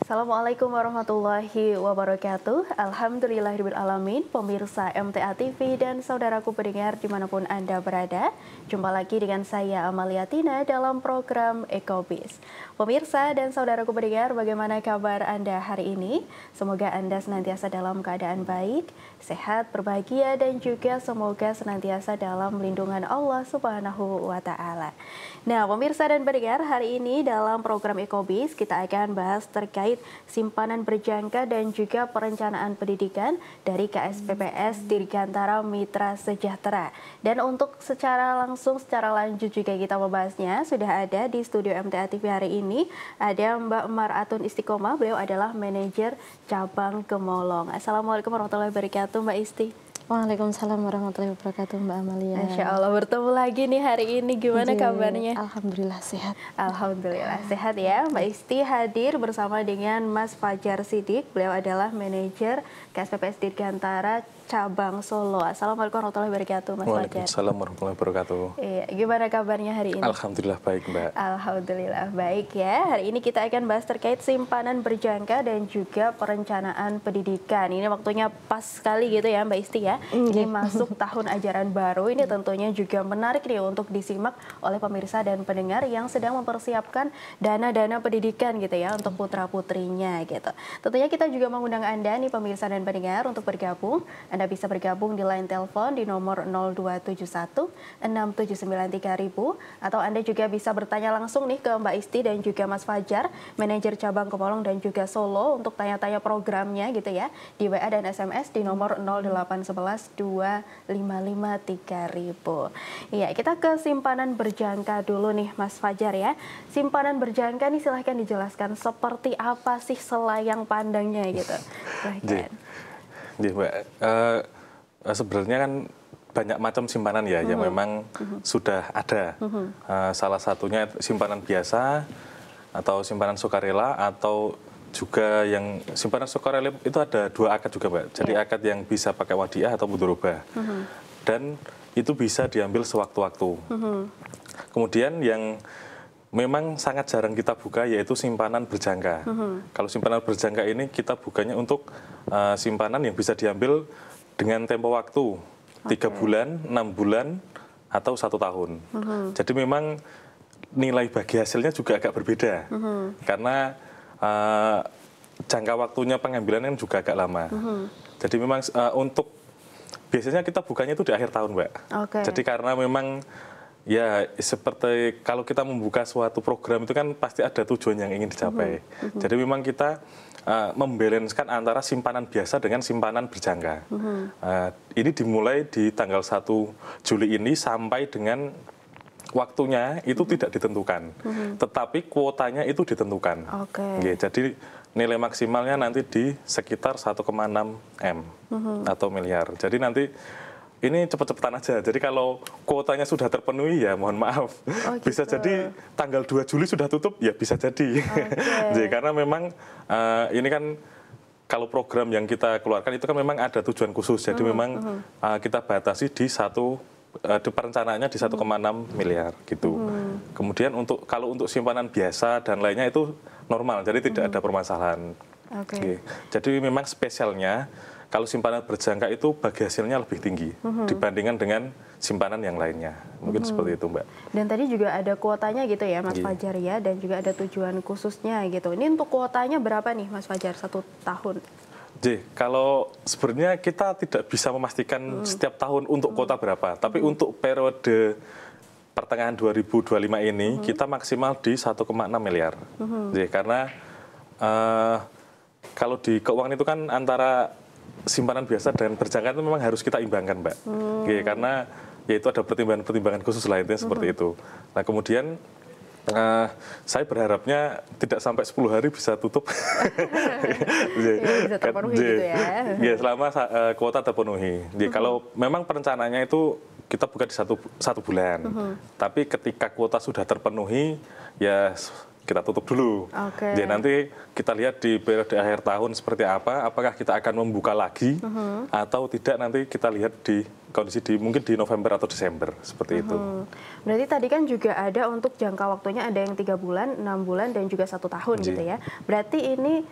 Assalamualaikum warahmatullahi wabarakatuh. Alhamdulillahirrahmanirrahim. Pemirsa MTA TV dan saudaraku pendengar dimanapun Anda berada, jumpa lagi dengan saya Amalia Tina dalam program Ekobis. Pemirsa dan saudaraku pendengar, bagaimana kabar Anda hari ini? Semoga Anda senantiasa dalam keadaan baik, sehat, berbahagia, dan juga semoga senantiasa dalam lindungan Allah Subhanahu wa Ta'ala. Nah, pemirsa dan pendengar, hari ini dalam program Ekobis kita akan bahas terkait simpanan berjangka dan juga perencanaan pendidikan dari KSPPS Dirgantara Mitra Sejahtera. Dan untuk secara lanjut juga kita membahasnya, sudah ada di studio MTA TV hari ini, ada Mbak Maratun Istiqomah, beliau adalah manajer cabang Gemolong. Assalamualaikum warahmatullahi wabarakatuh, Mbak Isti. Waalaikumsalam warahmatullahi wabarakatuh, Mbak Amalia. Masya Allah, bertemu lagi nih hari ini. Gimana kabarnya? Alhamdulillah sehat. Alhamdulillah sehat ya. Mbak Isti hadir bersama dengan Mas Fajar Sidik. Beliau adalah manajer KSPPS Dirgantara Cabang Solo. Assalamualaikum warahmatullahi wabarakatuh, Mas Fajar. Waalaikumsalam warahmatullahi wabarakatuh. Iya, gimana kabarnya hari ini? Alhamdulillah baik, Mbak. Alhamdulillah baik ya. Hari ini kita akan bahas terkait simpanan berjangka dan juga perencanaan pendidikan. Ini waktunya pas sekali gitu ya, Mbak Isti ya. Ini masuk tahun ajaran baru. Ini tentunya juga menarik nih untuk disimak oleh pemirsa dan pendengar yang sedang mempersiapkan dana-dana pendidikan gitu ya untuk putra-putrinya gitu. Tentunya kita juga mengundang Anda nih pemirsa dan pendengar untuk bergabung. Anda bisa bergabung di line telepon di nomor 0271 679 3000 atau Anda juga bisa bertanya langsung nih ke Mbak Isti dan juga Mas Fajar, manajer cabang Gemolong dan juga Solo untuk tanya-tanya programnya gitu ya di WA dan SMS di nomor 0811 255 3000. Iya, kita ke simpanan berjangka dulu nih Mas Fajar ya. Simpanan berjangka nih silahkan dijelaskan seperti apa sih selayang pandangnya gitu. Silahkan. Mbak, sebenarnya kan banyak macam simpanan ya yang memang sudah ada. Salah satunya simpanan biasa atau simpanan sukarela atau juga yang simpanan sukarela itu ada dua akad juga, Mbak. Jadi akad yang bisa pakai wadiah atau mudharabah. Dan itu bisa diambil sewaktu-waktu. Kemudian yang memang sangat jarang kita buka yaitu simpanan berjangka. Kalau simpanan berjangka ini kita bukanya untuk simpanan yang bisa diambil dengan tempo waktu 3 bulan, 6 bulan, atau 1 tahun. Jadi memang nilai bagi hasilnya juga agak berbeda. Karena jangka waktunya pengambilan kan juga agak lama. Jadi memang untuk biasanya kita bukanya itu di akhir tahun, Mbak. Jadi karena memang ya seperti kalau kita membuka suatu program itu kan pasti ada tujuan yang ingin dicapai. Jadi memang kita membalanskan antara simpanan biasa dengan simpanan berjangka. Ini dimulai di tanggal 1 Juli ini sampai dengan waktunya itu tidak ditentukan. Tetapi kuotanya itu ditentukan. Jadi nilai maksimalnya nanti di sekitar 1,6 M atau miliar. Jadi nanti ini cepet-cepetan aja. Jadi kalau kuotanya sudah terpenuhi ya mohon maaf. Bisa jadi tanggal 2 Juli sudah tutup ya bisa jadi. Jadi karena memang ini kan kalau program yang kita keluarkan itu kan memang ada tujuan khusus. Jadi memang kita batasi di perencanaannya di 1,6 miliar gitu. Kemudian kalau untuk simpanan biasa dan lainnya itu normal. Jadi tidak ada permasalahan. Jadi memang spesialnya kalau simpanan berjangka itu bagi hasilnya lebih tinggi dibandingkan dengan simpanan yang lainnya. Mungkin seperti itu, Mbak. Dan tadi juga ada kuotanya gitu ya, Mas Fajar ya, dan juga ada tujuan khususnya gitu. Ini untuk kuotanya berapa nih, Mas Fajar, 1 tahun? Kalau sebenarnya kita tidak bisa memastikan setiap tahun untuk kuota berapa, tapi untuk periode pertengahan 2025 ini kita maksimal di 1,6 miliar. Karena kalau di keuangan itu kan antara simpanan biasa dan berjangka itu memang harus kita imbangkan, Mbak. Karena yaitu ada pertimbangan-pertimbangan khusus lah, intinya seperti itu. Nah kemudian saya berharapnya tidak sampai 10 hari bisa tutup. Bisa terpenuhi gitu ya. Selama kuota terpenuhi. Kalau memang perencanaannya itu kita buka di satu bulan. Tapi ketika kuota sudah terpenuhi, ya kita tutup dulu. Jadi nanti kita lihat di periode akhir tahun seperti apa, apakah kita akan membuka lagi atau tidak, nanti kita lihat di kondisi mungkin di November atau Desember seperti itu. Berarti tadi kan juga ada untuk jangka waktunya ada yang 3 bulan, 6 bulan dan juga 1 tahun gitu ya. Berarti ini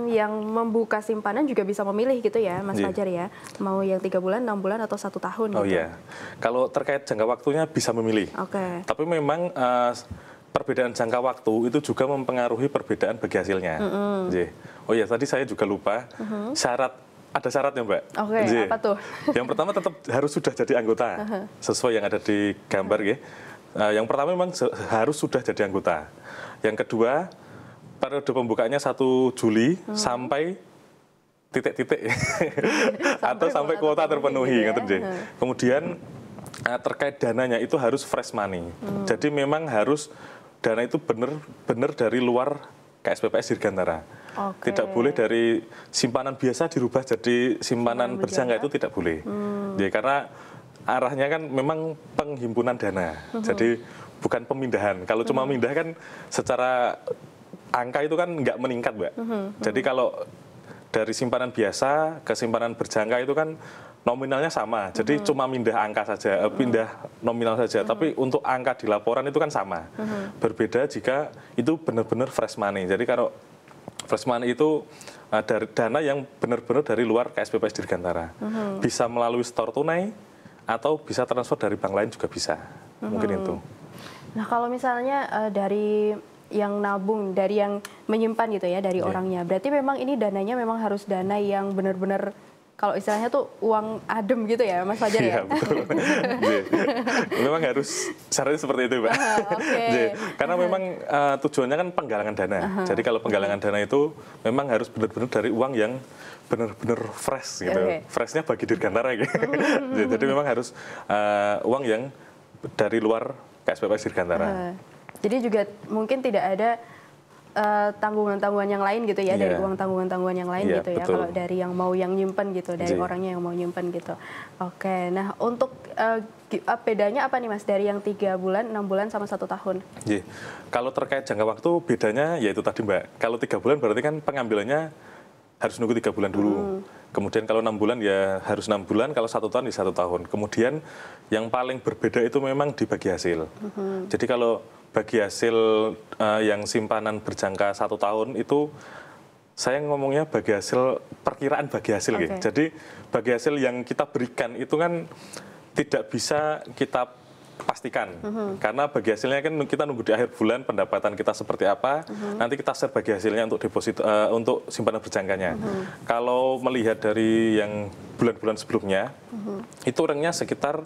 yang membuka simpanan juga bisa memilih gitu ya Mas Fajar ya, mau yang 3 bulan, 6 bulan atau 1 tahun gitu. Oh iya, kalau terkait jangka waktunya bisa memilih. Tapi memang perbedaan jangka waktu itu juga mempengaruhi perbedaan bagi hasilnya. Oh iya, tadi saya juga lupa ada syaratnya Mbak. Apa tuh? Yang pertama tetap harus sudah jadi anggota sesuai yang ada di gambar ya. Yang pertama memang harus sudah jadi anggota. Yang kedua, periode pembukaannya 1 Juli sampai titik-titik atau sampai kuota terpenuhi gitu ya. Kemudian terkait dananya itu harus fresh money. Jadi memang harus dana itu benar-benar dari luar KSPPS Dirgantara. Tidak boleh dari simpanan biasa dirubah jadi simpanan berjangka, itu tidak boleh. Ya, karena arahnya kan memang penghimpunan dana. Jadi bukan pemindahan. Kalau cuma mindah kan secara angka itu kan nggak meningkat, Mbak. Jadi kalau dari simpanan biasa ke simpanan berjangka itu kan nominalnya sama, jadi cuma pindah angka saja, pindah nominal saja. Tapi untuk angka di laporan itu kan sama. Berbeda jika itu benar-benar fresh money. Jadi kalau fresh money itu dari dana yang benar-benar dari luar KSPPS Dirgantara, bisa melalui store tunai atau bisa transfer dari bank lain juga bisa. Mungkin itu. Nah kalau misalnya dari yang nabung, dari yang menyimpan gitu ya, dari orangnya, berarti memang ini dananya memang harus dana yang benar-benar, kalau istilahnya tuh uang adem gitu ya Mas Fajar ya? Iya, betul. Memang harus syaratnya seperti itu, Mbak. Karena memang tujuannya kan penggalangan dana. Jadi kalau penggalangan dana itu memang harus benar-benar dari uang yang benar-benar fresh gitu. Freshnya bagi Dirgantara gitu. Jadi memang harus uang yang dari luar KSPPS Dirgantara. Jadi juga mungkin tidak ada tanggungan-tanggungan yang lain gitu ya, dari uang tanggungan-tanggungan yang lain gitu ya, kalau dari yang mau yang nyimpen gitu, dari orangnya yang mau nyimpen gitu. Nah untuk bedanya apa nih Mas dari yang 3 bulan, 6 bulan sama 1 tahun? Kalau terkait jangka waktu bedanya yaitu tadi Mbak, kalau 3 bulan berarti kan pengambilannya harus nunggu 3 bulan dulu. Kemudian kalau 6 bulan ya harus 6 bulan, kalau 1 tahun ya 1 tahun. Kemudian yang paling berbeda itu memang di bagi hasil. Jadi kalau bagi hasil yang simpanan berjangka 1 tahun itu saya ngomongnya bagi hasil perkiraan bagi hasil gitu. Jadi bagi hasil yang kita berikan itu kan tidak bisa kita pastikan karena bagi hasilnya kan kita nunggu di akhir bulan pendapatan kita seperti apa, nanti kita share bagi hasilnya untuk deposit untuk simpanan berjangkanya. Kalau melihat dari yang bulan-bulan sebelumnya itu orangnya sekitar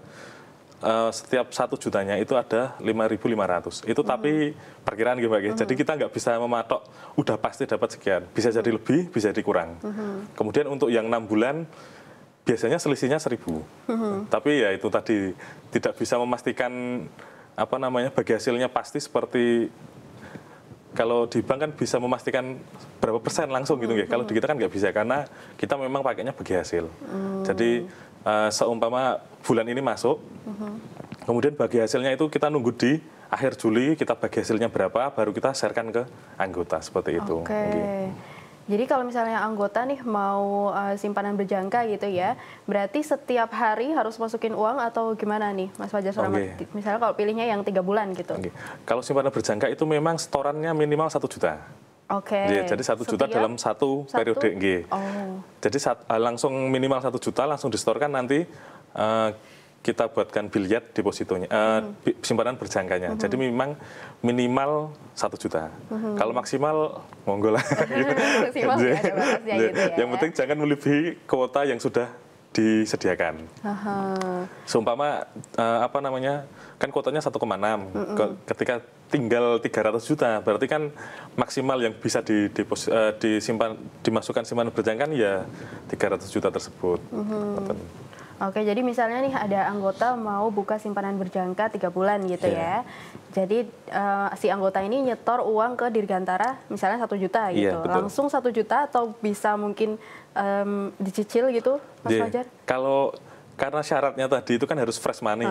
setiap 1 jutanya itu ada 5.500. Itu tapi perkiraan gitu Mbak. Jadi kita nggak bisa mematok udah pasti dapat sekian. Bisa jadi lebih, bisa jadi kurang. Kemudian untuk yang 6 bulan biasanya selisihnya 1.000. Tapi ya itu tadi tidak bisa memastikan apa namanya bagi hasilnya pasti seperti kalau di bank kan bisa memastikan berapa persen langsung gitu ya. Kalau di kita kan nggak bisa karena kita memang pakainya bagi hasil. Jadi seumpama bulan ini masuk, kemudian bagi hasilnya itu kita nunggu di akhir Juli, kita bagi hasilnya berapa, baru kita sharekan ke anggota seperti itu. Jadi kalau misalnya anggota nih mau simpanan berjangka gitu ya, berarti setiap hari harus masukin uang atau gimana nih Mas Fajar Suramat? Misalnya kalau pilihnya yang 3 bulan gitu. Kalau simpanan berjangka itu memang setorannya minimal 1 juta. Jadi 1 juta dalam 1 periode. Jadi langsung minimal 1 juta langsung disetorkan, nanti kita buatkan bilyet depositonya, simpanan berjangkanya. Jadi memang minimal 1 juta. Kalau maksimal monggo lah. Maksimal ada batasnya gitu ya. Yang penting jangan melebihi kuota yang sudah disediakan. Seumpama apa namanya, kan kuotanya 1,6. Ketika tinggal 300 juta, berarti kan maksimal yang bisa dimasukkan simpanan berjangka ya 300 juta tersebut. Jadi misalnya nih ada anggota mau buka simpanan berjangka 3 bulan gitu ya. Jadi si anggota ini nyetor uang ke Dirgantara misalnya 1 juta gitu. Langsung 1 juta atau bisa mungkin dicicil gitu Mas Fajar? karena syaratnya tadi itu kan harus fresh money.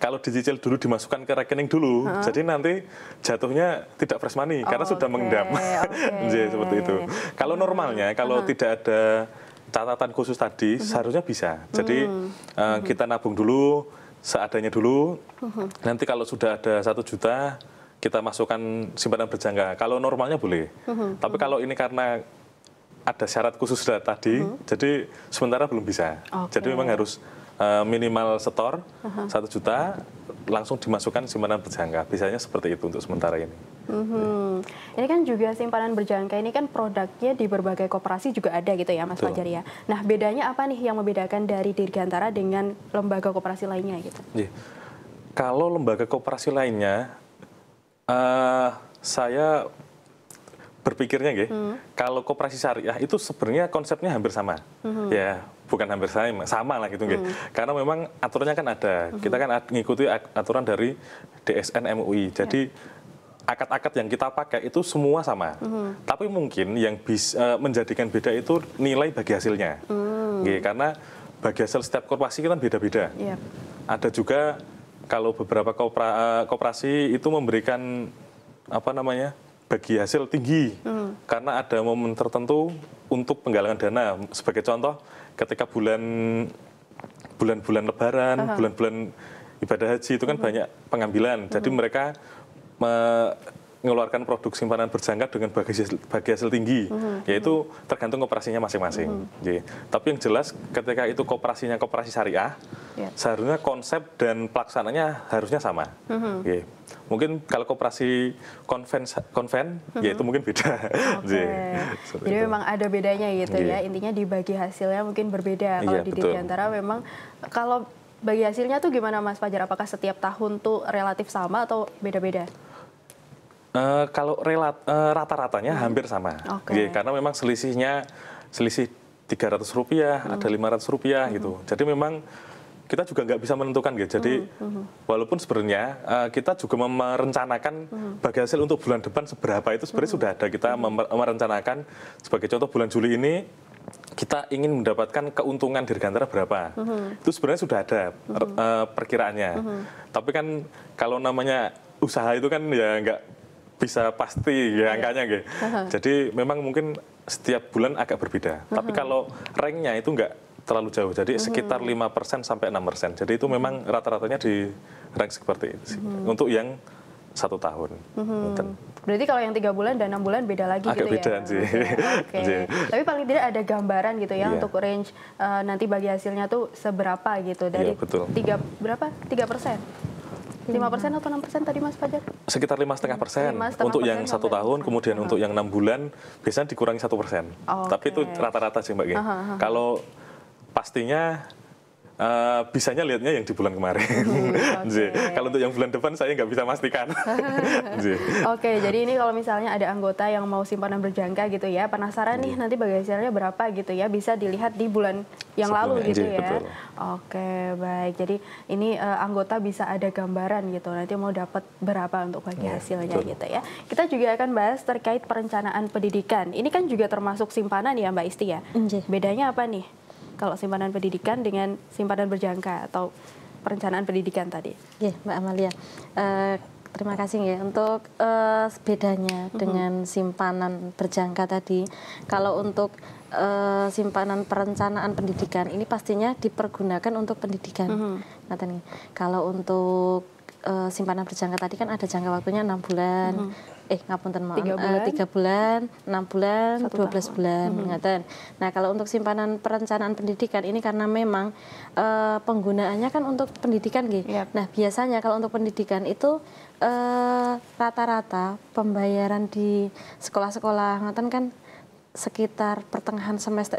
Kalau dicicil dulu dimasukkan ke rekening dulu, jadi nanti jatuhnya tidak fresh money karena sudah mengendap. Seperti itu. Kalau normalnya, kalau tidak ada catatan khusus tadi, seharusnya bisa. Jadi kita nabung dulu, seadanya dulu. Nanti kalau sudah ada 1 juta, kita masukkan simpanan berjangka. Kalau normalnya boleh. Tapi kalau ini karena ada syarat khusus tadi, jadi sementara belum bisa. Jadi memang harus minimal setor 1 juta, langsung dimasukkan simpanan berjangka. Biasanya seperti itu untuk sementara ini. Ini kan juga simpanan berjangka ini kan produknya di berbagai koperasi juga ada gitu ya Mas Fajar ya. Nah bedanya apa nih yang membedakan dari Dirgantara dengan lembaga koperasi lainnya gitu? Kalau lembaga koperasi lainnya, saya berpikirnya kalau koperasi syariah itu sebenarnya konsepnya hampir sama. Ya, bukan hampir sama lah gitu Karena memang aturannya kan ada. Kita kan mengikuti aturan dari DSN MUI. Jadi akad-akad yang kita pakai itu semua sama. Tapi mungkin yang bisa menjadikan beda itu nilai bagi hasilnya. Karena bagi hasil setiap koperasi kan beda-beda. Ada juga kalau beberapa koperasi itu memberikan bagi hasil tinggi karena ada momen tertentu untuk penggalangan dana. Sebagai contoh, ketika bulan-bulan Lebaran, bulan-bulan ibadah haji itu kan banyak pengambilan. Jadi mereka mengeluarkan produk simpanan berjangka dengan bagi hasil tinggi, yaitu tergantung koperasinya masing-masing. Tapi yang jelas ketika itu koperasinya koperasi syariah, seharusnya konsep dan pelaksananya harusnya sama. Mungkin kalau koperasi konven ya itu mungkin beda. Jadi memang ada bedanya gitu ya. Intinya di bagi hasilnya mungkin berbeda. Kalau di Dirgantara memang kalau bagi hasilnya tuh gimana Mas Fajar? Apakah setiap tahun tuh relatif sama atau beda-beda? Kalau rata-ratanya hampir sama. Karena memang selisih Rp300, ada Rp500 gitu. Jadi memang kita juga nggak bisa menentukan Jadi walaupun sebenarnya kita juga merencanakan bagi hasil untuk bulan depan seberapa itu sebenarnya sudah ada. Kita merencanakan sebagai contoh bulan Juli ini kita ingin mendapatkan keuntungan Dirgantara berapa. Itu sebenarnya sudah ada perkiraannya. Tapi kan kalau namanya usaha itu kan ya nggak bisa pasti angkanya Jadi memang mungkin setiap bulan agak berbeda. Tapi kalau ranknya itu nggak terlalu jauh, jadi sekitar 5% sampai 6%. Jadi itu memang rata-ratanya di rank seperti itu sih. Untuk yang 1 tahun. Berarti kalau yang 3 bulan dan 6 bulan beda lagi agak gitu beda ya? Sih. Tapi paling tidak ada gambaran gitu ya untuk range nanti bagi hasilnya tuh seberapa gitu. Dari 3%? 5% atau 6% tadi Mas Fajar? Sekitar 5,5% untuk yang 1 tahun, kemudian untuk yang 6 bulan biasanya dikurangi 1%. Tapi itu rata-rata sih Mbak. Kalau pastinya bisanya lihatnya yang di bulan kemarin. Kalau untuk yang bulan depan saya nggak bisa pastikan. Jadi ini kalau misalnya ada anggota yang mau simpanan berjangka gitu ya, penasaran nih nanti bagi hasilnya berapa gitu ya, bisa dilihat di bulan yang lalu gitu ya. Baik. Jadi ini anggota bisa ada gambaran gitu, nanti mau dapat berapa untuk bagi hasilnya gitu ya. Kita juga akan bahas terkait perencanaan pendidikan. Ini kan juga termasuk simpanan ya Mbak Isti ya. Bedanya apa nih? Kalau simpanan pendidikan dengan simpanan berjangka atau perencanaan pendidikan tadi. Mbak Amalia, terima kasih ya untuk bedanya dengan simpanan berjangka tadi. Kalau untuk simpanan perencanaan pendidikan ini pastinya dipergunakan untuk pendidikan. Kalau untuk simpanan berjangka tadi kan ada jangka waktunya 6 bulan. 3 bulan, 6 bulan, 12 bulan. Nah, kalau untuk simpanan perencanaan pendidikan ini karena memang penggunaannya kan untuk pendidikan Nah, biasanya kalau untuk pendidikan itu rata-rata pembayaran di sekolah-sekolah kan sekitar pertengahan semester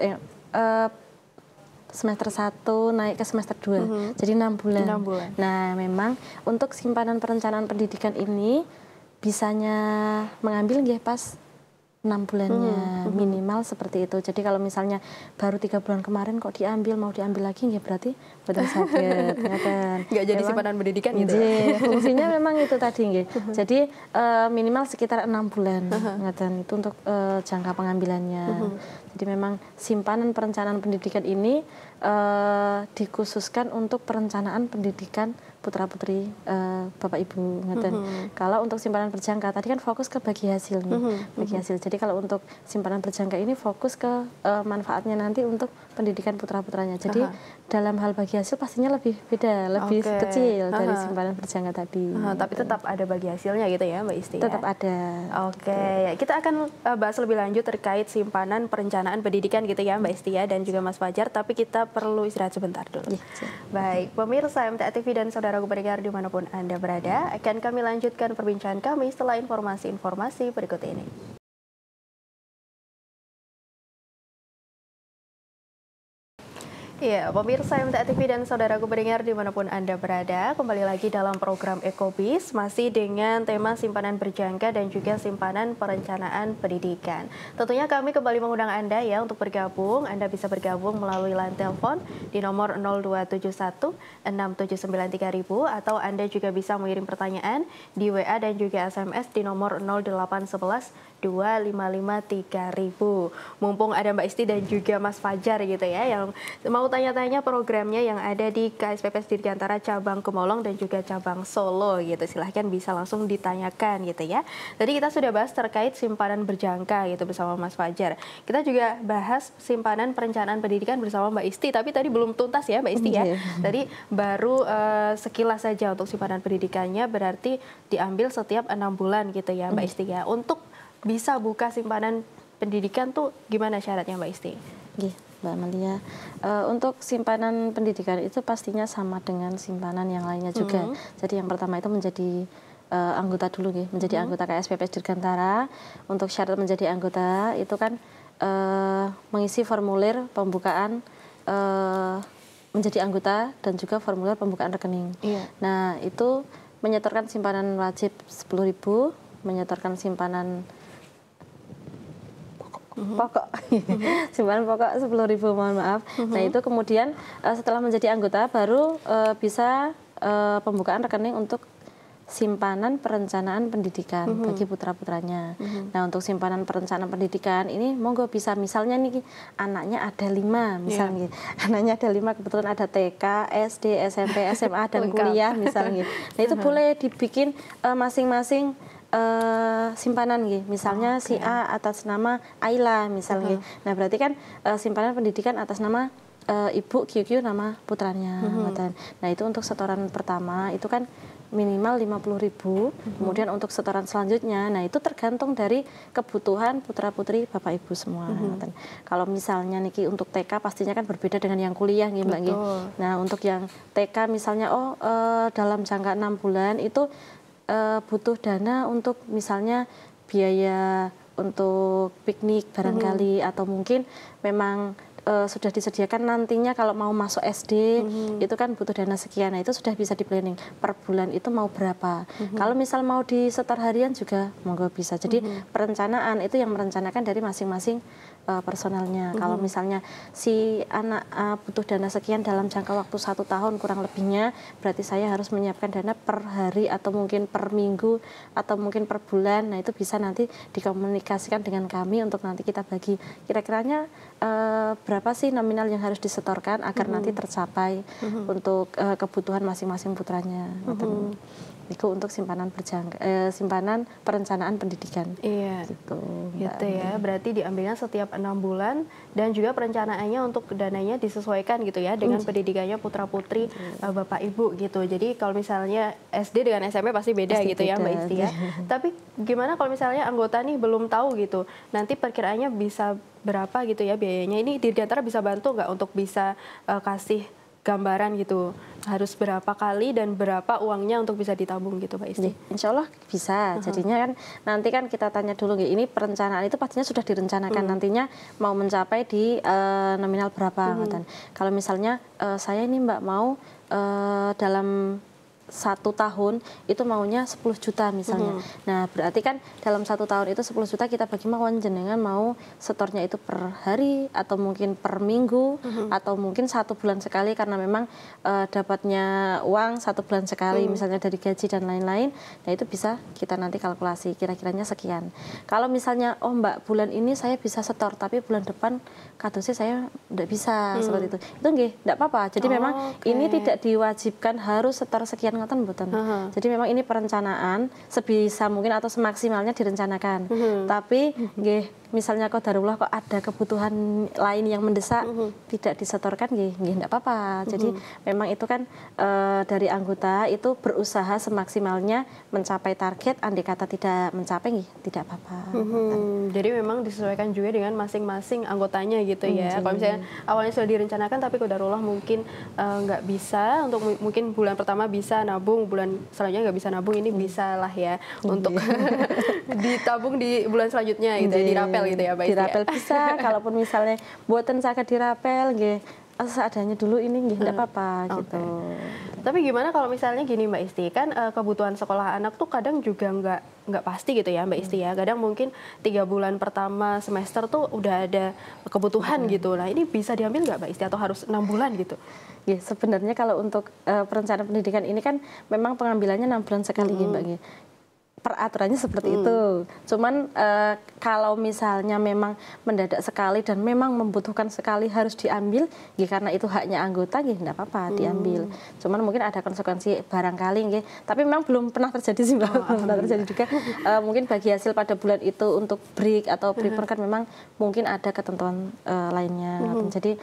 semester 1 naik ke semester 2. Jadi 6 bulan. Nah, memang untuk simpanan perencanaan pendidikan ini bisanya mengambil pas 6 bulannya minimal seperti itu. Jadi kalau misalnya baru 3 bulan kemarin kok mau diambil lagi berarti betul sakit. Nggak jadi simpanan pendidikan gitu ya? Fungsinya memang itu tadi Jadi minimal sekitar 6 bulan itu untuk jangka pengambilannya. Jadi memang simpanan perencanaan pendidikan ini dikhususkan untuk perencanaan pendidikan putra-putri Bapak Ibu. Kalau untuk simpanan berjangka tadi kan fokus ke bagi hasil nih, bagi hasil. Jadi kalau untuk simpanan berjangka ini fokus ke manfaatnya nanti untuk pendidikan putra-putranya. Jadi dalam hal bagi hasil pastinya lebih beda, lebih kecil dari simpanan berjangka tadi. Tapi tetap ada bagi hasilnya gitu ya Mbak Isti? Tetap ada. Oke, kita akan bahas lebih lanjut terkait simpanan perencanaan pendidikan gitu ya Mbak Isti ya, dan juga Mas Fajar, tapi kita perlu istirahat sebentar dulu. Baik, pemirsa MTA TV dan saudara pendengar dimanapun Anda berada, akan kami lanjutkan perbincangan kami setelah informasi-informasi berikut ini. Ya, pemirsa MTA TV dan saudaraku pendengar dimanapun Anda berada, kembali lagi dalam program Ekobis, masih dengan tema simpanan berjangka dan juga simpanan perencanaan pendidikan. Tentunya kami kembali mengundang Anda ya untuk bergabung. Anda bisa bergabung melalui line telepon di nomor 0271 6793000 atau Anda juga bisa mengirim pertanyaan di WA dan juga SMS di nomor 0811 2553000. Mumpung ada Mbak Isti dan juga Mas Fajar gitu ya, yang mau tanya-tanya programnya yang ada di KSPPS Dirgantara cabang Gemolong dan juga cabang Solo gitu. Silahkan bisa langsung ditanyakan gitu ya. Tadi kita sudah bahas terkait simpanan berjangka gitu bersama Mas Fajar. Kita juga bahas simpanan perencanaan pendidikan bersama Mbak Isti, tapi tadi belum tuntas ya Mbak Isti ya. Tadi baru sekilas saja untuk simpanan pendidikannya, berarti diambil setiap 6 bulan gitu ya Mbak Isti ya. Untuk bisa buka simpanan pendidikan tuh gimana syaratnya Mbak Isti? Mbak Amalia, untuk simpanan pendidikan itu pastinya sama dengan simpanan yang lainnya juga. Jadi yang pertama itu menjadi anggota dulu, menjadi anggota KSPPS Dirgantara. Untuk syarat menjadi anggota itu kan mengisi formulir pembukaan menjadi anggota dan juga formulir pembukaan rekening. Nah itu menyetorkan simpanan wajib 10.000, menyetorkan simpanan pokok, simpanan pokok 10.000, mohon maaf. Nah itu kemudian setelah menjadi anggota baru bisa pembukaan rekening untuk simpanan perencanaan pendidikan bagi putra-putranya. Nah untuk simpanan perencanaan pendidikan ini monggo bisa, misalnya nih anaknya ada 5 misalnya, anaknya ada 5 kebetulan ada TK, SD, SMP, SMA dan kuliah misalnya. Nah itu boleh dibikin masing-masing simpanan misalnya si A atas nama Ayla misalnya. Nah berarti kan simpanan pendidikan atas nama Ibu QQ nama putranya. Nah itu untuk setoran pertama itu kan minimal 50.000. Kemudian untuk setoran selanjutnya, nah itu tergantung dari kebutuhan putra-putri Bapak Ibu semua. Kalau misalnya niki untuk TK pastinya kan berbeda dengan yang kuliah Mbak. Nah untuk yang TK misalnya dalam jangka 6 bulan itu butuh dana untuk misalnya biaya untuk piknik barangkali, atau mungkin memang sudah disediakan nantinya kalau mau masuk SD itu kan butuh dana sekian. Nah itu sudah bisa di planning per bulan itu mau berapa. Kalau misal mau disetor harian juga monggo bisa. Jadi perencanaan itu yang merencanakan dari masing-masing personelnya. Kalau misalnya si anak butuh dana sekian dalam jangka waktu 1 tahun kurang lebihnya, berarti saya harus menyiapkan dana per hari atau mungkin per minggu atau mungkin per bulan. Nah itu bisa nanti dikomunikasikan dengan kami untuk nanti kita bagi kira-kiranya berapa sih nominal yang harus disetorkan agar nanti tercapai untuk kebutuhan masing-masing putranya. Itu untuk simpanan berjangka, simpanan perencanaan pendidikan. Gitu ya. Berarti diambilnya setiap 6 bulan dan juga perencanaannya untuk dananya disesuaikan gitu ya dengan pendidikannya putra-putri Bapak Ibu gitu. Jadi kalau misalnya SD dengan SMP pasti beda gitu ya Mbak Isti ya. Tapi gimana kalau misalnya anggota nih belum tahu gitu, nanti perkiraannya bisa berapa gitu ya biayanya? Ini Dirgantara bisa bantu nggak untuk bisa kasih gambaran gitu, harus berapa kali dan berapa uangnya untuk bisa ditabung gitu Pak Isti? Insya Allah bisa. Jadinya kan nanti kan kita tanya dulu ini perencanaan itu pastinya sudah direncanakan nantinya mau mencapai di nominal berapa. Kalau misalnya saya ini Mbak mau dalam 1 tahun itu maunya 10 juta misalnya. Nah, berarti kan dalam 1 tahun itu 10 juta kita bagi mawon jenengan mau setornya itu per hari atau mungkin per minggu atau mungkin 1 bulan sekali karena memang dapatnya uang 1 bulan sekali misalnya dari gaji dan lain-lain. Nah, itu bisa kita nanti kalkulasi kira-kiranya sekian. Kalau misalnya oh Mbak bulan ini saya bisa setor tapi bulan depan kadosnya saya tidak bisa seperti itu. Itu nggih, tidak apa-apa. Jadi memang ini tidak diwajibkan harus setor sekian ngoten mboten. Jadi memang ini perencanaan sebisa mungkin atau semaksimalnya direncanakan. Tapi nggih misalnya qadarullah kok ada kebutuhan lain yang mendesak tidak disetorkan nggih nggak apa-apa. Jadi memang itu kan dari anggota itu berusaha semaksimalnya mencapai target, andai kata tidak mencapai nggih tidak apa-apa. Jadi memang disesuaikan juga dengan masing-masing anggotanya gitu ya. Kalau misalnya awalnya sudah direncanakan tapi qadarullah mungkin nggak bisa untuk mungkin bulan pertama bisa nabung, bulan selanjutnya nggak bisa nabung, ini bisa lah ya untuk ditabung di bulan selanjutnya gitu ya, dirapel gitu ya Mbak Isti. Dirapel bisa, kalaupun misalnya buatan saged dirapel nggih seadanya dulu ini nggih enggak apa-apa gitu. Tapi gimana kalau misalnya gini Mbak Isti, kan kebutuhan sekolah anak tuh kadang juga nggak pasti gitu ya Mbak Isti ya. Kadang mungkin 3 bulan pertama semester tuh udah ada kebutuhan gitu. Nah ini bisa diambil nggak Mbak Isti atau harus 6 bulan gitu? Ya, sebenarnya kalau untuk perencanaan pendidikan ini kan memang pengambilannya 6 bulan sekali Mbak. Peraturannya seperti itu. Cuman kalau misalnya memang mendadak sekali dan memang membutuhkan sekali harus diambil, ya karena itu haknya anggota, ya enggak apa-apa diambil. Cuman mungkin ada konsekuensi barangkali, ya. Tapi memang belum pernah terjadi sih, Mbak. Belum pernah terjadi juga. Mungkin bagi hasil pada bulan itu untuk break atau prepare kan memang mungkin ada ketentuan lainnya. Jadi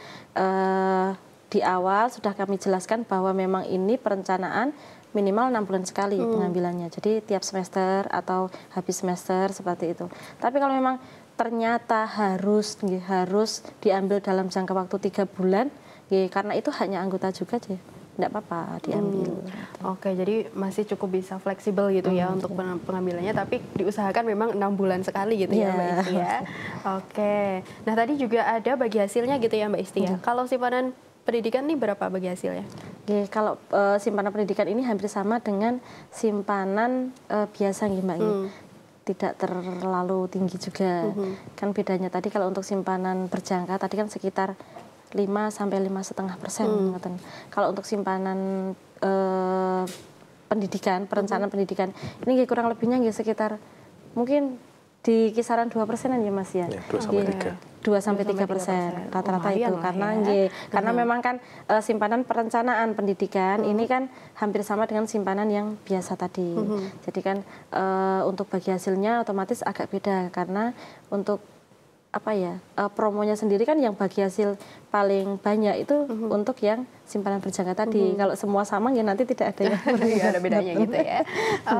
di awal sudah kami jelaskan bahwa memang ini perencanaan minimal 6 bulan sekali pengambilannya. Jadi tiap semester atau habis semester seperti itu. Tapi kalau memang ternyata harus diambil dalam jangka waktu 3 bulan, karena itu hanya anggota juga sih. Tidak apa-apa diambil. Oke, jadi masih cukup bisa fleksibel gitu ya untuk pengambilannya, tapi diusahakan memang 6 bulan sekali gitu ya Mbak Isti ya. Oke, nah tadi juga ada bagi hasilnya gitu ya Mbak Isti ya. Kalau simpanan pendidikan ini berapa bagi hasilnya? Oke, kalau simpanan pendidikan ini hampir sama dengan simpanan biasa nih Mbak. Tidak terlalu tinggi juga. Kan bedanya tadi kalau untuk simpanan berjangka tadi kan sekitar 5–5,5%. Kalau untuk simpanan pendidikan, perencanaan pendidikan ini kurang lebihnya sekitar mungkin di kisaran 2%-an ya Mas ya. 2–3% rata-rata itu karena memang kan simpanan perencanaan pendidikan ini kan hampir sama dengan simpanan yang biasa tadi. Jadi kan untuk bagi hasilnya otomatis agak beda karena untuk promonya sendiri kan yang bagi hasil paling banyak itu untuk yang simpanan berjangka tadi. Kalau semua sama ya nanti tidak ada yang ada bedanya gitu ya.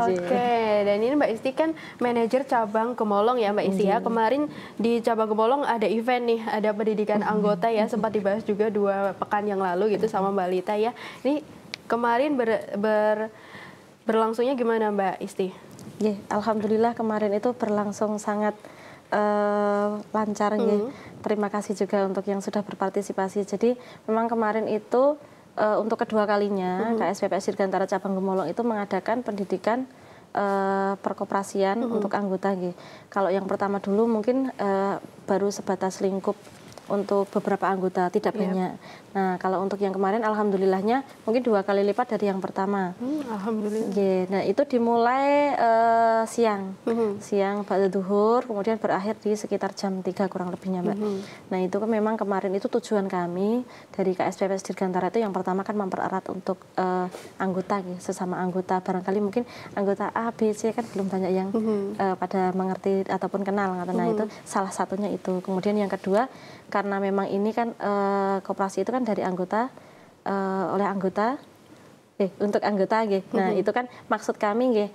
Oke, dan ini Mbak Isti kan manajer cabang Gemolong ya Mbak Isti ya. Kemarin di cabang Gemolong ada event nih, ada pendidikan anggota ya, sempat dibahas juga 2 pekan yang lalu gitu sama Mbak Lita ya. Ini kemarin berlangsungnya gimana Mbak Isti? Ya, alhamdulillah kemarin itu berlangsung sangat lancar ya. Terima kasih juga untuk yang sudah berpartisipasi. Jadi memang kemarin itu untuk kedua kalinya KSPPS Dirgantara Cabang Gemolong itu mengadakan pendidikan perkoperasian untuk anggota. Kalau yang pertama dulu mungkin baru sebatas lingkup untuk beberapa anggota, tidak banyak. Nah, kalau untuk yang kemarin alhamdulillahnya mungkin 2 kali lipat dari yang pertama. Alhamdulillah. Nah, itu dimulai siang pada duhur, kemudian berakhir di sekitar jam 3 kurang lebihnya, Mbak. Nah, itu kan memang kemarin itu tujuan kami dari KSPPS Dirgantara itu yang pertama kan mempererat untuk anggota, sesama anggota. Barangkali mungkin anggota A, B, C kan belum banyak yang pada mengerti ataupun kenal. Nah, itu salah satunya itu. Kemudian yang kedua, karena memang ini kan koperasi itu kan dari anggota oleh anggota untuk anggota Nah, itu kan maksud kami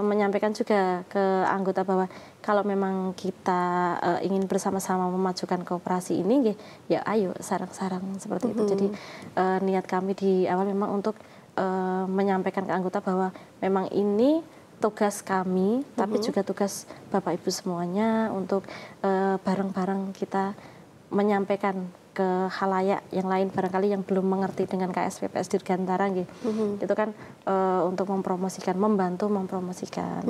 menyampaikan juga ke anggota bahwa kalau memang kita ingin bersama-sama memajukan koperasi ini ya ayo sarang-sarang seperti itu. Jadi niat kami di awal memang untuk menyampaikan ke anggota bahwa memang ini tugas kami, tapi juga tugas Bapak Ibu semuanya untuk bareng-bareng kita menyampaikan ke halayak yang lain, barangkali yang belum mengerti dengan KSPPS Dirgantara nggih. Itu kan untuk mempromosikan, membantu mempromosikan.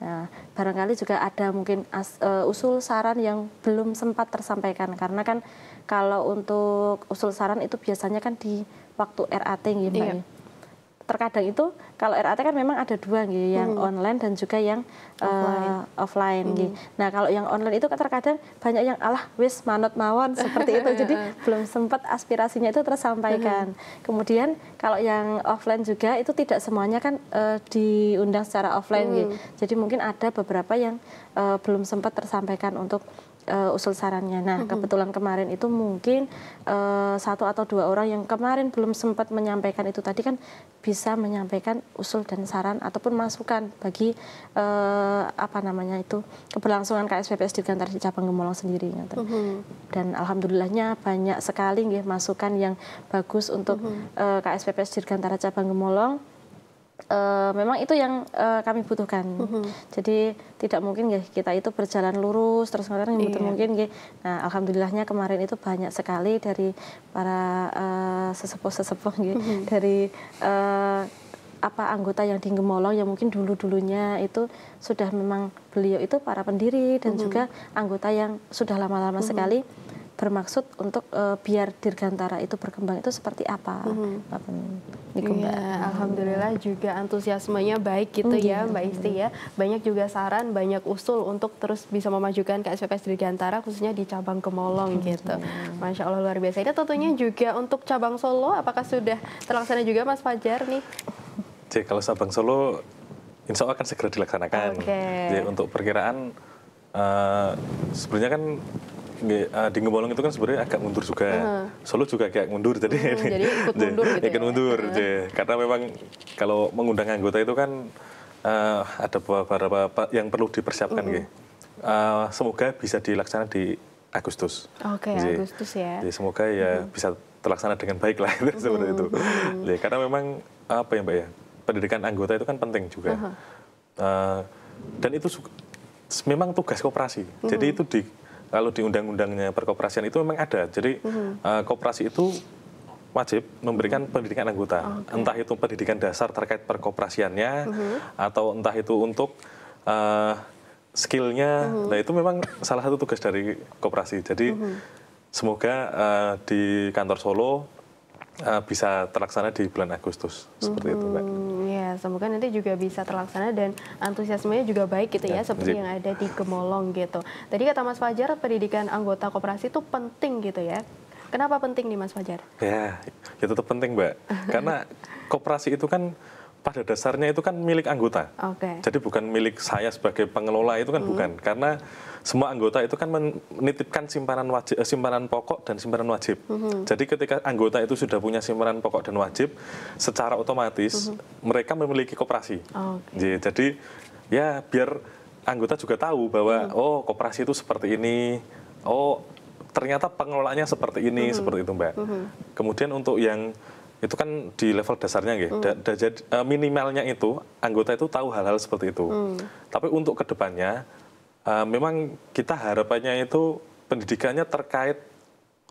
Nah, barangkali juga ada mungkin usul saran yang belum sempat tersampaikan, karena kan kalau untuk usul saran itu biasanya kan di waktu RAT nggih Mbak. Iya. Terkadang itu kalau RAT kan memang ada dua nggih, yang online dan juga yang offline nggih. Nah, kalau yang online itu terkadang banyak yang alah wis manut mawon seperti itu. Jadi belum sempat aspirasinya itu tersampaikan. Kemudian kalau yang offline juga itu tidak semuanya kan diundang secara offline nggih. Jadi mungkin ada beberapa yang belum sempat tersampaikan untuk usul sarannya. Nah, kebetulan kemarin itu mungkin 1 atau 2 orang yang kemarin belum sempat menyampaikan itu tadi kan bisa menyampaikan usul dan saran ataupun masukan bagi keberlangsungan KSPPS Dirgantara di cabang Gemolong sendiri. Dan alhamdulillahnya banyak sekali nggih masukan yang bagus untuk KSPPS Dirgantara cabang Gemolong. Memang itu yang kami butuhkan. Jadi tidak mungkin ya kita itu berjalan lurus terus mungkin ya. Nah, alhamdulillahnya kemarin itu banyak sekali dari para sesepuh dari anggota yang di Gemolong yang mungkin dulunya itu sudah memang beliau itu para pendiri dan juga anggota yang sudah lama-lama sekali bermaksud untuk biar Dirgantara itu berkembang itu seperti apa. Iya, alhamdulillah juga antusiasmenya baik gitu ya Mbak Isti ya. Banyak juga saran, banyak usul untuk terus bisa memajukan KSPPS Dirgantara khususnya di cabang Gemolong gitu. Masya Allah luar biasa. Ini tentunya juga untuk cabang Solo, apakah sudah terlaksana juga Mas Fajar nih? Jadi kalau cabang Solo insya Allah akan segera dilaksanakan. Jadi untuk perkiraan sebenarnya kan di Gemolong itu kan sebenarnya agak mundur juga. Solo juga agak mundur, jadi ikut mundur gitu ikut mundur. Karena memang kalau mengundang anggota itu kan ada beberapa yang perlu dipersiapkan. Semoga bisa dilaksanakan di Agustus. Agustus ya. Jadi semoga ya bisa terlaksana dengan baik lah seperti itu. Karena memang apa ya Mbak ya, pendidikan anggota itu kan penting juga. Dan itu memang tugas koperasi. Jadi itu kalau di undang-undangnya perkoperasian itu memang ada. Jadi koperasi itu wajib memberikan pendidikan anggota. Entah itu pendidikan dasar terkait perkoperasiannya, atau entah itu untuk skillnya. Nah itu memang salah satu tugas dari koperasi. Jadi semoga di kantor Solo bisa terlaksana di bulan Agustus. Seperti itu Mbak. Ya, semoga nanti juga bisa terlaksana dan antusiasmenya juga baik gitu ya, seperti yang ada di Gemolong gitu. Tadi kata Mas Fajar, pendidikan anggota koperasi itu penting gitu ya. Kenapa penting nih Mas Fajar? Ya tetap penting Mbak. Karena koperasi itu kan pada dasarnya itu kan milik anggota. Jadi bukan milik saya sebagai pengelola, itu kan bukan. Karena semua anggota itu kan menitipkan simpanan pokok dan simpanan wajib. Jadi ketika anggota itu sudah punya simpanan pokok dan wajib, secara otomatis mereka memiliki koperasi. Jadi ya biar anggota juga tahu bahwa oh koperasi itu seperti ini, oh ternyata pengelolaannya seperti ini, seperti itu Mbak. Kemudian untuk yang itu kan di level dasarnya minimalnya itu anggota itu tahu hal-hal seperti itu. Tapi untuk kedepannya memang kita harapannya itu pendidikannya terkait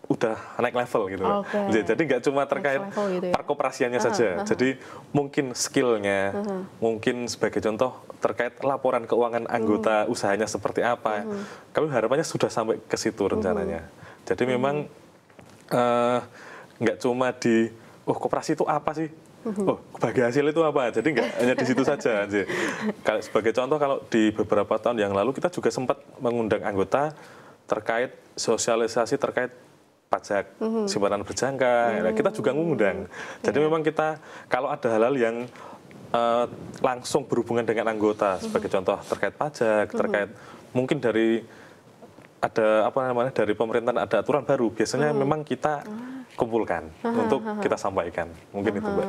udah naik level gitu. Jadi nggak cuma terkait gitu ya? Perkoperasiannya saja. Jadi mungkin skillnya, mungkin sebagai contoh terkait laporan keuangan anggota usahanya seperti apa. Kami harapannya sudah sampai ke situ rencananya. Jadi memang nggak cuma di koperasi itu apa sih? Bagi hasil itu apa? Jadi nggak hanya di situ saja. Kalau sebagai contoh, kalau di beberapa tahun yang lalu kita juga sempat mengundang anggota terkait sosialisasi terkait pajak simpanan berjangka. Kita juga mengundang. Jadi memang kita kalau ada hal-hal yang langsung berhubungan dengan anggota, sebagai contoh terkait pajak, terkait mungkin dari dari pemerintahan ada aturan baru, biasanya memang kita kumpulkan untuk kita sampaikan. Mungkin itu Mbak.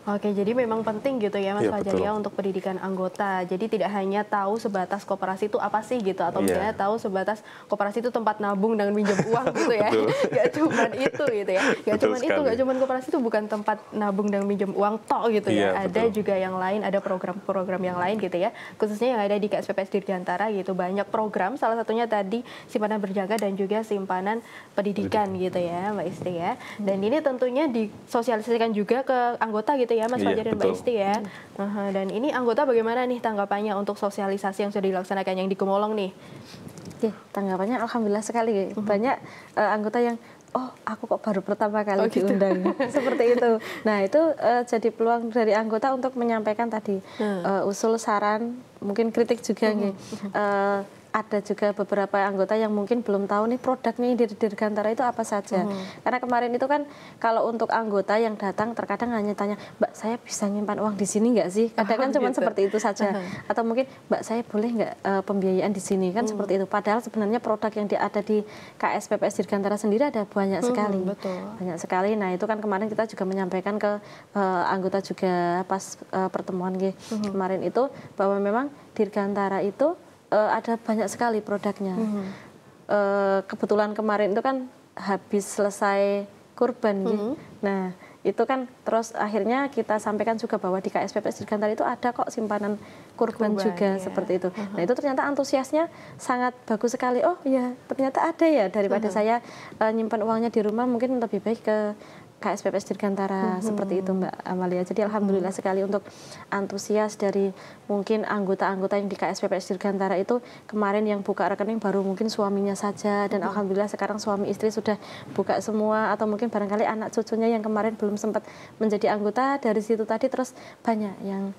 Oke, jadi memang penting gitu ya Mas Iya, Fajar betul. ya untuk pendidikan anggota. Jadi tidak hanya tahu sebatas koperasi itu apa sih gitu, atau Iya. misalnya tahu sebatas koperasi itu tempat nabung dan minjem uang gitu ya. Betul. Gak cuman itu gitu ya. Gak Betul cuman itu, sekali. gak cuman koperasi itu bukan tempat nabung dan minjem uang tok gitu ya. Iya, Ada betul. juga yang lain, ada program-program yang lain gitu ya. Khususnya yang ada di KSPPS Dirgantara gitu. Banyak program, salah satunya tadi simpanan berjangka dan juga simpanan pendidikan gitu ya Mbak Isti ya. Dan ini tentunya disosialisasikan juga ke anggota gitu ya Mas Iya, Fajar dan Mbak betul. Isti ya. Dan ini anggota bagaimana nih tanggapannya untuk sosialisasi yang sudah dilaksanakan yang di Gemolong nih? Oke, tanggapannya alhamdulillah sekali. Banyak anggota yang oh aku kok baru pertama kali diundang seperti itu. Nah itu jadi peluang dari anggota untuk menyampaikan tadi usul, saran, mungkin kritik juga nih. Ada juga beberapa anggota yang mungkin belum tahu nih produknya di Dirgantara itu apa saja. Karena kemarin itu kan kalau untuk anggota yang datang terkadang hanya tanya, Mbak saya bisa nyimpan uang di sini nggak sih? Kadang kan cuma seperti itu saja. Atau mungkin Mbak saya boleh nggak pembiayaan di sini kan seperti itu. Padahal sebenarnya produk yang ada di KSPPS Dirgantara sendiri ada banyak sekali. Banyak sekali. Nah itu kan kemarin kita juga menyampaikan ke anggota juga pas pertemuan kemarin itu bahwa memang Dirgantara itu ada banyak sekali produknya. Kebetulan kemarin itu kan habis selesai kurban. Nah, itu kan terus akhirnya kita sampaikan juga bahwa di KSPPS Dirgantara itu ada kok simpanan kurban juga seperti itu. Nah, itu ternyata antusiasnya sangat bagus sekali. Oh ya, ternyata ada ya, daripada saya nyimpan uangnya di rumah, mungkin lebih baik ke KSPPS Dirgantara seperti itu Mbak Amalia. Jadi alhamdulillah sekali untuk antusias dari mungkin anggota-anggota yang di KSPPS Dirgantara itu kemarin yang buka rekening baru mungkin suaminya saja, dan alhamdulillah sekarang suami istri sudah buka semua, atau mungkin barangkali anak cucunya yang kemarin belum sempat menjadi anggota dari situ tadi, terus banyak yang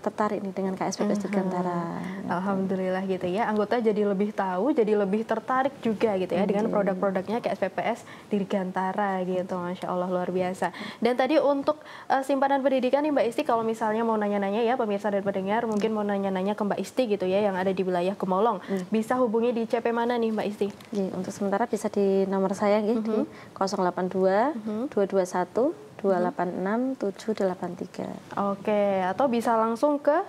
tertarik nih dengan KSPPS Dirgantara. Alhamdulillah gitu ya, anggota jadi lebih tahu, jadi lebih tertarik juga gitu ya dengan produk-produknya KSPPS Dirgantara gitu. Masya Allah luar biasa. Dan tadi untuk simpanan pendidikan nih Mbak Isti, kalau misalnya mau nanya-nanya ya pemirsa dan pendengar, mungkin mau nanya-nanya ke Mbak Isti gitu ya yang ada di wilayah Gemolong, bisa hubungi di CP mana nih Mbak Isti? Untuk sementara bisa di nomor saya di 082 221 286 783. Oke, atau bisa langsung ke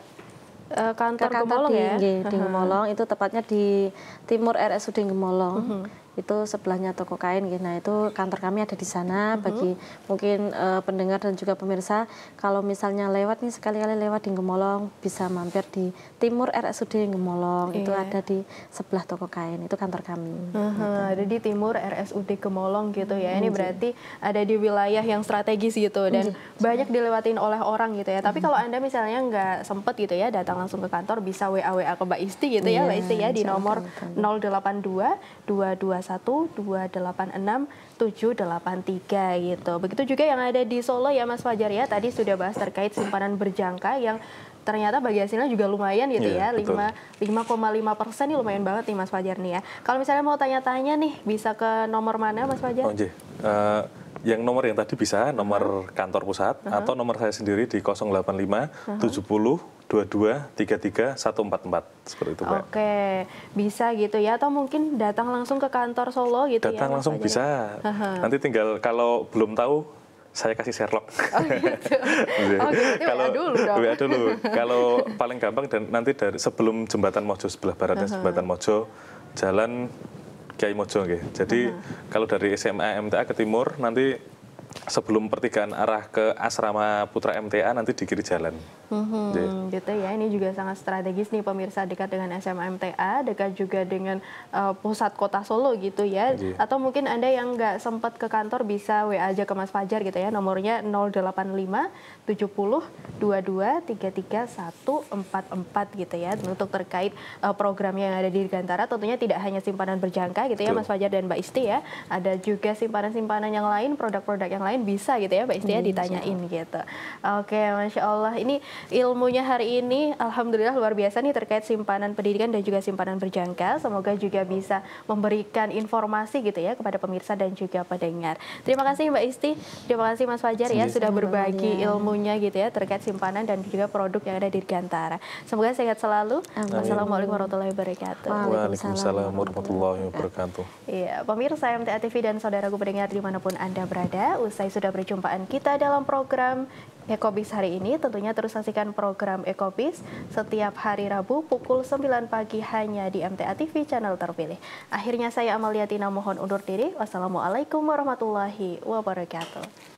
kantor Gemolong ya? Di Gemolong, itu tepatnya di Timur RSUD Gemolong. Itu sebelahnya toko kain. Nah itu kantor kami ada di sana. Bagi mungkin pendengar dan juga pemirsa, kalau misalnya lewat nih, sekali-kali lewat di Gemolong, bisa mampir di Timur RSUD Gemolong. Itu ada di sebelah toko kain, itu kantor kami. Ada di Timur RSUD Gemolong gitu ya. Ini berarti ada di wilayah yang strategis gitu dan banyak dilewatin oleh orang gitu ya. Tapi kalau Anda misalnya nggak sempet gitu ya datang langsung ke kantor, bisa WA ke Mbak Isti gitu ya, Mbak Isti ya, di nomor 082 221 286 783 gitu. Begitu juga yang ada di Solo ya Mas Fajar ya. Tadi sudah bahas terkait simpanan berjangka yang ternyata bagi hasilnya juga lumayan gitu ya, 5,5% nih lumayan banget nih Mas Fajar nih ya. Kalau misalnya mau tanya-tanya nih, bisa ke nomor mana Mas Fajar? Yang nomor yang tadi bisa, nomor kantor pusat, atau nomor saya sendiri di 085 70 22 33 144 seperti itu Mbak. Oke, bisa gitu ya, atau mungkin datang langsung ke kantor Solo gitu ya? Datang langsung bisa. Nanti tinggal kalau belum tahu, saya kasih Sherlock. Gitu. Kalau WA dulu dong. WA dulu. Kalau paling gampang dan nanti dari sebelum jembatan Mojo sebelah baratnya jembatan Mojo, Jalan Kiai Mojo nggih. Jadi kalau dari SMA MTA ke timur nanti sebelum pertigaan arah ke asrama Putra MTA nanti di kiri jalan. Gitu ya, ini juga sangat strategis nih pemirsa, dekat dengan SMA MTA, dekat juga dengan pusat kota Solo gitu ya. Atau mungkin Anda yang nggak sempat ke kantor bisa WA aja ke Mas Fajar gitu ya, nomornya 085 70 22 33 144 gitu ya, untuk terkait programnya yang ada di Dirgantara. Tentunya tidak hanya simpanan berjangka gitu ya Mas Fajar dan Mbak Isti ya, ada juga simpanan-simpanan yang lain, produk-produk yang lain bisa gitu ya Mbak Isti ya, ditanyain gitu. Oke, Masya Allah, ini ilmunya hari ini alhamdulillah luar biasa nih terkait simpanan pendidikan dan juga simpanan berjangka. Semoga juga bisa memberikan informasi gitu ya kepada pemirsa dan juga pendengar. Terima kasih Mbak Isti, terima kasih Mas Fajar ya sudah berbagi ilmunya gitu ya terkait simpanan dan juga produk yang ada di Dirgantara. Semoga sehat selalu. Wassalamualaikum warahmatullahi wabarakatuh. Waalaikumsalam warahmatullahi wabarakatuh. Iya, pemirsa MTA TV dan saudaraku pendengar dimanapun Anda berada, usai sudah perjumpaan kita dalam program Ekobis hari ini. Tentunya terus saksikan program Ekobis setiap hari Rabu pukul 9 pagi hanya di MTA TV channel terpilih. Akhirnya saya Amalia Tina mohon undur diri. Wassalamualaikum warahmatullahi wabarakatuh.